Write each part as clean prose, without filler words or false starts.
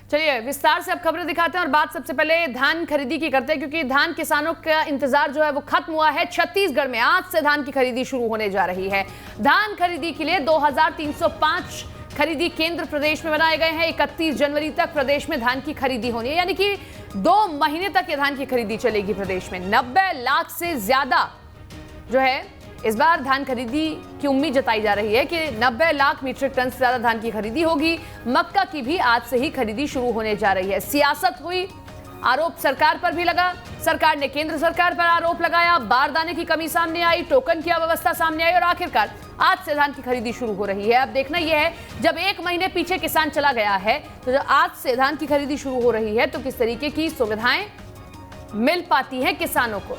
चलिए विस्तार से अब खबरें दिखाते हैं और बात सबसे पहले धान खरीदी की करते हैं, क्योंकि धान किसानों का इंतजार जो है वो खत्म हुआ है। छत्तीसगढ़ में आज से धान की खरीदी शुरू होने जा रही है। धान खरीदी के लिए 2305 खरीदी केंद्र प्रदेश में बनाए गए हैं। 31 जनवरी तक प्रदेश में धान की खरीदी होनी है, यानी कि 2 महीने तक ये धान की खरीदी चलेगी। प्रदेश में 90 लाख से ज्यादा जो है इस बार धान खरीदी की उम्मीद जताई जा रही है कि 90 लाख मीट्रिक टन से ज्यादा धान की खरीदी होगी। मक्का की भी आज से ही खरीदी शुरू होने जा रही है। सियासत हुई, आरोप सरकार पर भी लगा। सरकार ने केंद्र सरकार पर आरोप लगाया, बारदाने की कमी सामने आई, टोकन की अव्यवस्था सामने आई और आखिरकार आज से धान की खरीदी शुरू हो रही है। अब देखना यह है, जब 1 महीने पीछे किसान चला गया है तो जब आज से धान की खरीदी शुरू हो रही है तो किस तरीके की सुविधाएं मिल पाती हैं किसानों को।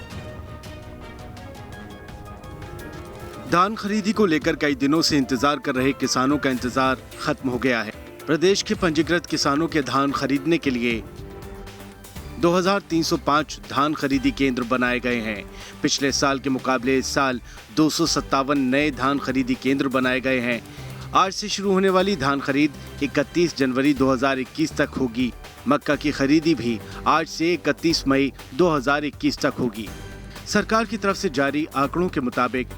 धान खरीदी को लेकर कई दिनों से इंतजार कर रहे किसानों का इंतजार खत्म हो गया है। प्रदेश के पंजीकृत किसानों के धान खरीदने के लिए 2305 धान खरीदी केंद्र बनाए गए हैं। पिछले साल के मुकाबले इस साल 257 नए धान खरीदी केंद्र बनाए गए हैं। आज से शुरू होने वाली धान खरीद 31 जनवरी 2021 तक होगी। मक्का की खरीदी भी आज से 31 मई 2021 तक होगी। सरकार की तरफ से जारी आंकड़ों के मुताबिक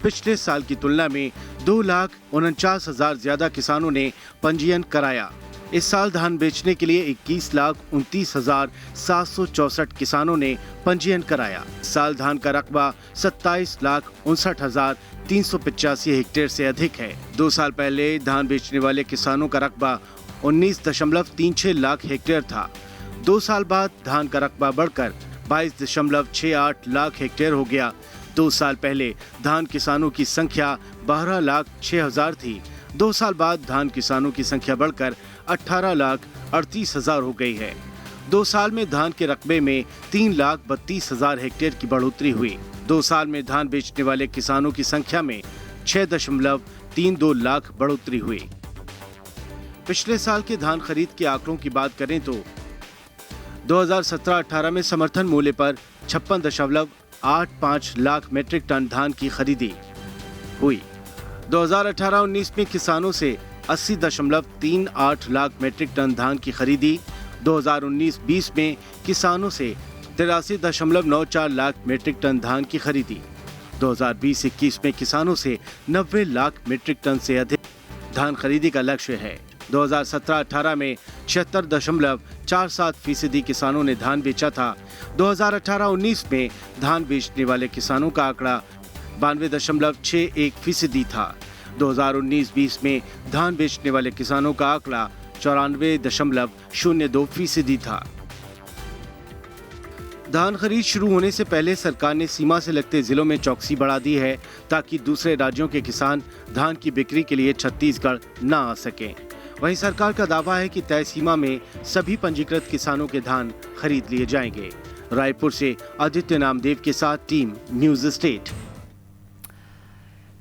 पिछले साल की तुलना में 2,49,000 ज्यादा किसानों ने पंजीयन कराया। इस साल धान बेचने के लिए 21,29,764 किसानों ने पंजीयन कराया। इस साल धान का रकबा 27,59,385 हेक्टेयर से अधिक है। 2 साल पहले धान बेचने वाले किसानों का रकबा 19.36 लाख हेक्टेयर था। 2 साल बाद धान का रकबा बढ़कर 22.68 लाख हेक्टेयर हो गया। 2 साल पहले धान किसानों की संख्या 12,06,000 थी। 2 साल बाद धान किसानों की संख्या बढ़कर 18,38,000 हो गई है। 2 साल में धान के रकबे में 3,32,000 हेक्टेयर की बढ़ोतरी हुई। 2 साल में धान बेचने वाले किसानों की संख्या में 6.32 लाख बढ़ोतरी हुई। पिछले साल के धान खरीद के आंकड़ों की बात करें तो 2017-18 में समर्थन मूल्य पर 56.85 लाख मीट्रिक टन धान की खरीदी हुई। 2018-19 में किसानों से 80.38 लाख मीट्रिक टन धान की खरीदी। 2019-20 में किसानों से 83.94 लाख मीट्रिक टन धान की खरीदी। 2020-21 में किसानों से 90 लाख मीट्रिक टन से अधिक धान खरीदी का लक्ष्य है। 2017-18 में 76.47% किसानों ने धान बेचा था। 2018-19 में धान बेचने वाले किसानों का आंकड़ा 92.61% था। 2019-20 में धान बेचने वाले किसानों का आंकड़ा 94.02% था। धान खरीद शुरू होने से पहले सरकार ने सीमा से लगते जिलों में चौकसी बढ़ा दी है, ताकि दूसरे राज्यों के किसान धान की बिक्री के लिए छत्तीसगढ़ न आ सकें। वहीं सरकार का दावा है कि तय सीमा में सभी पंजीकृत किसानों के धान खरीद लिए जाएंगे। रायपुर से आदित्य नामदेव के साथ टीम न्यूज स्टेट।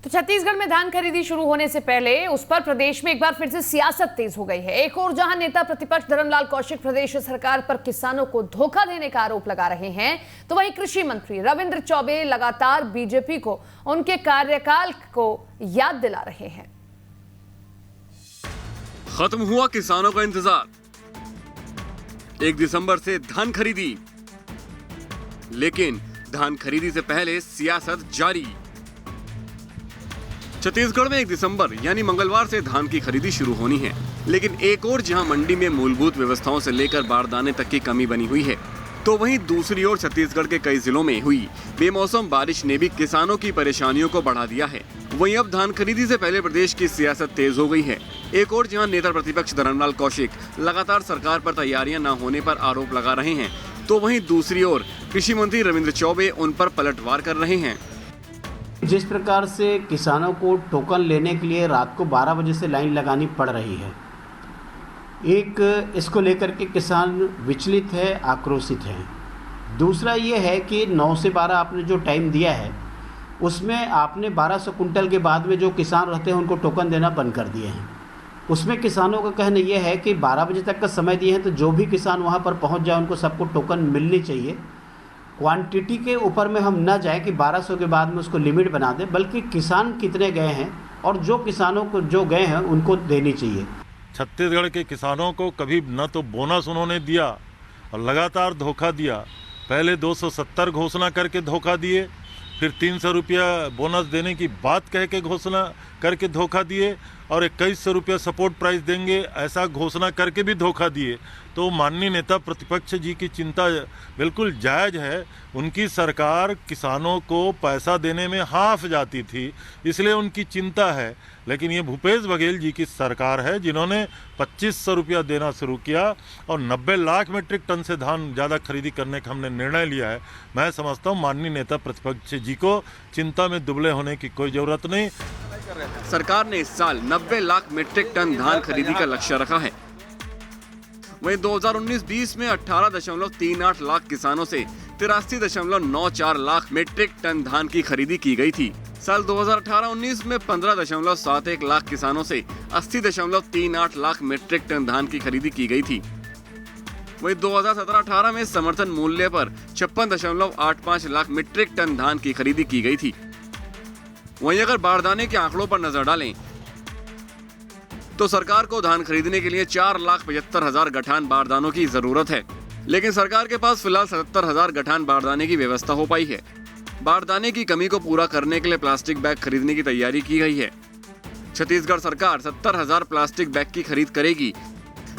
तो छत्तीसगढ़ में धान खरीदी शुरू होने से पहले उस पर प्रदेश में एक बार फिर से सियासत तेज हो गई है। एक और जहां नेता प्रतिपक्ष धर्मलाल कौशिक प्रदेश सरकार पर किसानों को धोखा देने का आरोप लगा रहे हैं, तो वहीं कृषि मंत्री रविंद्र चौबे लगातार बीजेपी को उनके कार्यकाल को याद दिला रहे हैं। खत्म हुआ किसानों का इंतजार। 1 दिसंबर से धान खरीदी, लेकिन धान खरीदी से पहले सियासत जारी। छत्तीसगढ़ में 1 दिसंबर यानी मंगलवार से धान की खरीदी शुरू होनी है, लेकिन एक और जहां मंडी में मूलभूत व्यवस्थाओं से लेकर बारदाने तक की कमी बनी हुई है, तो वहीं दूसरी ओर छत्तीसगढ़ के कई जिलों में हुई बेमौसम बारिश ने भी किसानों की परेशानियों को बढ़ा दिया है। वहीं अब धान खरीदी से पहले प्रदेश की सियासत तेज हो गई है। एक और जहां नेता प्रतिपक्ष धर्मलाल कौशिक लगातार सरकार पर तैयारियां न होने पर आरोप लगा रहे हैं, तो वहीं दूसरी ओर कृषि मंत्री रविंद्र चौबे उन पर पलटवार कर रहे हैं। जिस प्रकार से किसानों को टोकन लेने के लिए रात को 12 बजे से लाइन लगानी पड़ रही है, एक इसको लेकर के किसान विचलित है, आक्रोशित है। दूसरा ये है कि 9 से 12 आपने जो टाइम दिया है, उसमें आपने 1200 कुंटल के बाद में जो किसान रहते हैं उनको टोकन देना बंद कर दिए हैं। उसमें किसानों का कहना यह है कि 12 बजे तक का समय दिए हैं, तो जो भी किसान वहाँ पर पहुँच जाए उनको सबको टोकन मिलनी चाहिए। क्वांटिटी के ऊपर में हम न जाए कि 1200 के बाद में उसको लिमिट बना दें, बल्कि किसान कितने गए हैं और जो किसानों को जो गए हैं उनको देनी चाहिए। छत्तीसगढ़ के किसानों को कभी न तो बोनस उन्होंने दिया और लगातार धोखा दिया। पहले 270 घोषणा करके धोखा दिए, फिर 300 रुपया बोनस देने की बात कह के घोषणा करके धोखा दिए और 2100 रुपया सपोर्ट प्राइस देंगे ऐसा घोषणा करके भी धोखा दिए। तो माननीय नेता प्रतिपक्ष जी की चिंता बिल्कुल जायज़ है। उनकी सरकार किसानों को पैसा देने में हाफ जाती थी, इसलिए उनकी चिंता है। लेकिन ये भूपेश बघेल जी की सरकार है जिन्होंने 2500 रुपया देना शुरू किया और 90 लाख मीट्रिक टन से धान ज़्यादा खरीदी करने का हमने निर्णय लिया है। मैं समझता हूँ माननीय नेता प्रतिपक्ष जी को चिंता में दुबले होने की कोई ज़रूरत नहीं। सरकार ने इस साल 90 लाख मीट्रिक टन धान खरीदी का लक्ष्य रखा है। वहीं 2019-20 में 18.38 लाख किसानों से 83.94 लाख मीट्रिक टन धान की खरीदी की गई थी। साल 2018-19 में 15.71 लाख किसानों से 80.38 लाख मीट्रिक टन धान की खरीदी की गई थी। वहीं 2017-18 में समर्थन मूल्य पर 56.85 लाख मीट्रिक टन धान की खरीदी की गई थी। वहीं अगर बारदाने के आंकड़ों पर नजर डालें तो सरकार को धान खरीदने के लिए 4,75,000 गठान बारदानों की जरूरत है, लेकिन सरकार के पास फिलहाल 77,000 गठान बारदाने की व्यवस्था हो पाई है। बारदाने की कमी को पूरा करने के लिए प्लास्टिक बैग खरीदने की तैयारी की गई है। छत्तीसगढ़ सरकार 70,000 प्लास्टिक बैग की खरीद करेगी।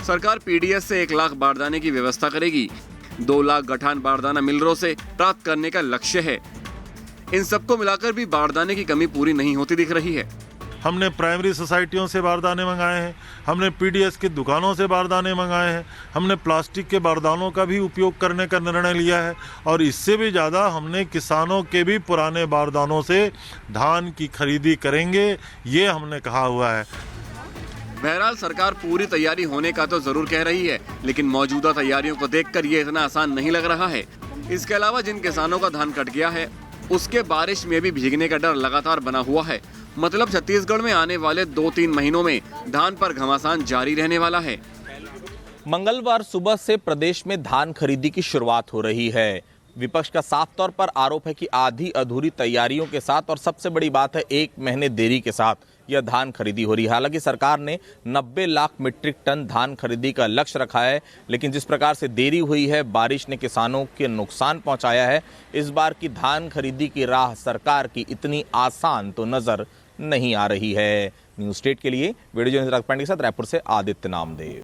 सरकार पीडीएस से 1 लाख बारदाने की व्यवस्था करेगी। 2 लाख गठान बारदाना मिलरों से प्राप्त करने का लक्ष्य है। इन सबको मिलाकर भी बारदाने की कमी पूरी नहीं होती दिख रही है। हमने प्राइमरी सोसाइटियों से बारदाने मंगाए हैं, हमने पीडीएस की दुकानों से बारदाने मंगाए हैं, हमने प्लास्टिक के बारदानों का भी उपयोग करने का निर्णय लिया है और इससे भी ज़्यादा हमने किसानों के भी पुराने बारदानों से धान की खरीदी करेंगे, ये हमने कहा हुआ है। बहरहाल सरकार पूरी तैयारी होने का तो जरूर कह रही है, लेकिन मौजूदा तैयारियों को देखकर ये इतना आसान नहीं लग रहा है। इसके अलावा जिन किसानों का धान कट गया है उसके बारिश में भी भीगने का डर लगातार बना हुआ है। मतलब छत्तीसगढ़ में आने वाले 2-3 महीनों में धान पर घमासान जारी रहने वाला है। मंगलवार सुबह से प्रदेश में धान खरीदी की शुरुआत हो रही है। विपक्ष का साफ तौर पर आरोप है कि आधी अधूरी तैयारियों के साथ और सबसे बड़ी बात है 1 महीने देरी के साथ यह धान खरीदी हो रही है। हालांकि सरकार ने 90 लाख मीट्रिक टन धान खरीदी का लक्ष्य रखा है, लेकिन जिस प्रकार से देरी हुई है, बारिश ने किसानों के नुकसान पहुंचाया है। इस बार की धान खरीदी की राह सरकार की इतनी आसान तो नजर नहीं आ रही है। न्यूज़ स्टेट के लिए वीडियो जर्नलिस्ट राज पांडे के साथ रायपुर से आदित्य नामदेव।